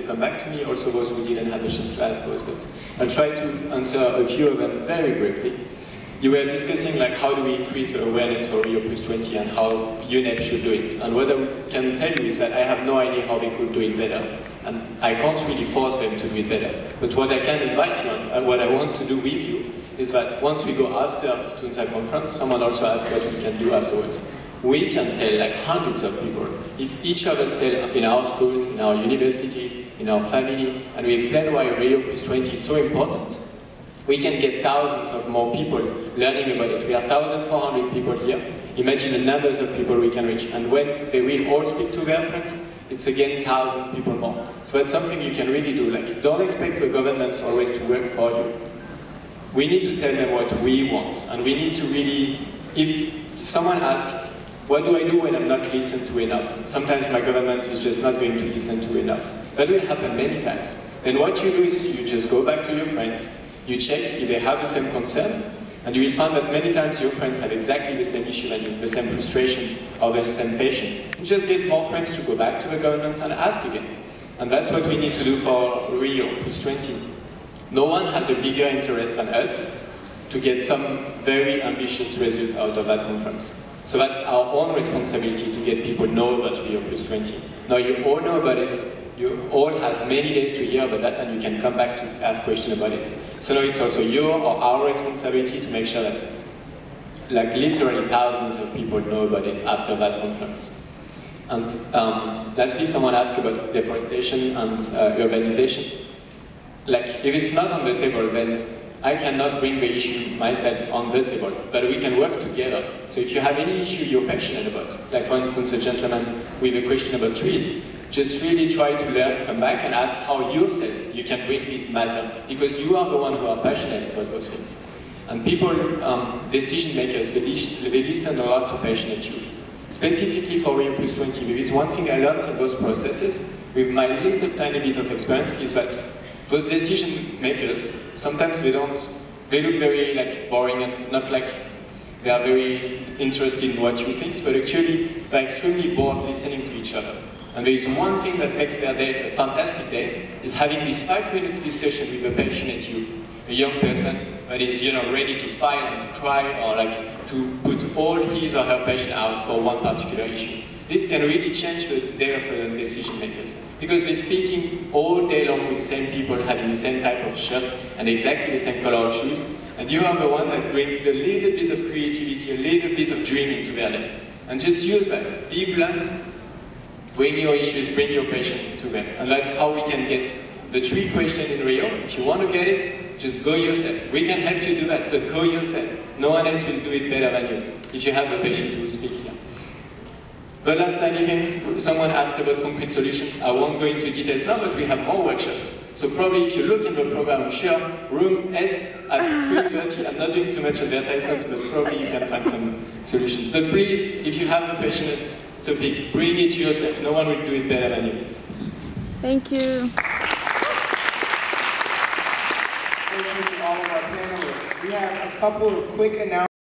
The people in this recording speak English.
come back to me, also those who didn't have the chance to ask those, but I'll try to answer a few of them very briefly. You were discussing like how do we increase the awareness for Rio+20 and how UNEP should do it. And what I can tell you is that I have no idea how they could do it better. And I can't really force them to do it better. But what I can invite you on, what I want to do with you, is that once we go after TUNZA conference, someone also asked what we can do afterwards. We can tell like hundreds of people. If each of us tell in our schools, in our universities, in our family, and we explain why Rio+20 is so important, we can get thousands of more people learning about it. We are 1,400 people here. Imagine the numbers of people we can reach. And when they will all speak to their friends, it's again 1,000 people more. So that's something you can really do. Like, don't expect the governments always to work for you. We need to tell them what we want. And we need to really, if someone asks, what do I do when I'm not listened to enough? Sometimes my government is just not going to listen to enough. That will happen many times. Then what you do is you just go back to your friends, you check if they have the same concern, and you will find that many times your friends have exactly the same issue and you, the same frustrations or the same patient. You just get more friends to go back to the governments and ask again. And that's what we need to do for Rio+20. No one has a bigger interest than us to get some very ambitious result out of that conference. So that's our own responsibility to get people know about Rio+20. Now you all know about it, you all had many days to hear about that and you can come back to ask questions about it. So now it's also your or our responsibility to make sure that like literally thousands of people know about it after that conference. And lastly, someone asked about deforestation and urbanization. Like if it's not on the table, then I cannot bring the issue myself on the table, but we can work together. So if you have any issue you're passionate about, like for instance a gentleman with a question about trees, just really try to learn, come back and ask how yourself you can bring this matter, because you are the one who are passionate about those things. And people, decision makers, they listen a lot to passionate youth. Specifically for Rio+20, there is one thing I learned in those processes, with my little tiny bit of experience, is that those decision makers, sometimes they look very like boring and not like they are very interested in what you think, but actually they're extremely bored listening to each other. And there is one thing that makes their day a fantastic day, is having this 5 minutes discussion with a passionate youth, a young person that is, you know, ready to fight and to cry or like to put all his or her passion out for one particular issue. This can really change the day of the decision makers. Because they're speaking all day long with the same people, having the same type of shirt and exactly the same color of shoes, and you are the one that brings a little bit of creativity, a little bit of dream into their day. And just use that. Be blunt, bring your issues, bring your passion to them. And that's how we can get the tree question in Rio. If you want to get it, just go yourself. We can help you do that, but go yourself. No one else will do it better than you, if you have the passion to speak here. The last tiny things, someone asked about concrete solutions. I won't go into details now, but we have more workshops. So probably if you look in the program, I'm sure room S at 3:30, I'm not doing too much advertisement, but probably you can find some solutions. But please, if you have a passionate topic, bring it to yourself. No one will do it better than you. Thank you. Thank you to all of our panelists. We have a couple of quick announcements.